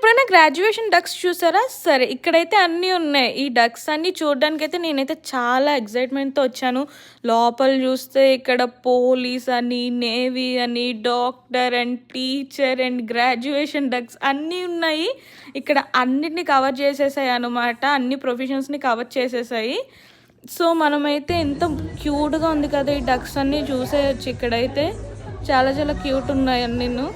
ఎప్పుడైనా graduation ducks చూసారా? సరే ఇక్కడైతే అన్నీ ఉన్నాయి. ఈ డక్స్ అన్నీ చూడడానికైతే నేనైతే చాలా ఎక్సైట్‌మెంట్‌తో వచ్చాను. లోపల చూస్తే ఇక్కడ పోలీస్ అని, నేవీ అని, doctor and teacher and graduation ducks అన్నీ ఉన్నాయి. ఇక్కడ అన్నిటిని కవర్ చేసేసాయన్నమాట. అన్ని ప్రొఫెషన్స్‌ని కవర్ చేసేసాయి. సో, మనమైతే ఎంత క్యూట్‌గా ఉంది కదా! ఈ డక్స్ అన్నీ చూసేయొచ్చు ఇక్కడైతే. చాలా చాలా క్యూట్ ఉన్నాయి అన్నీను.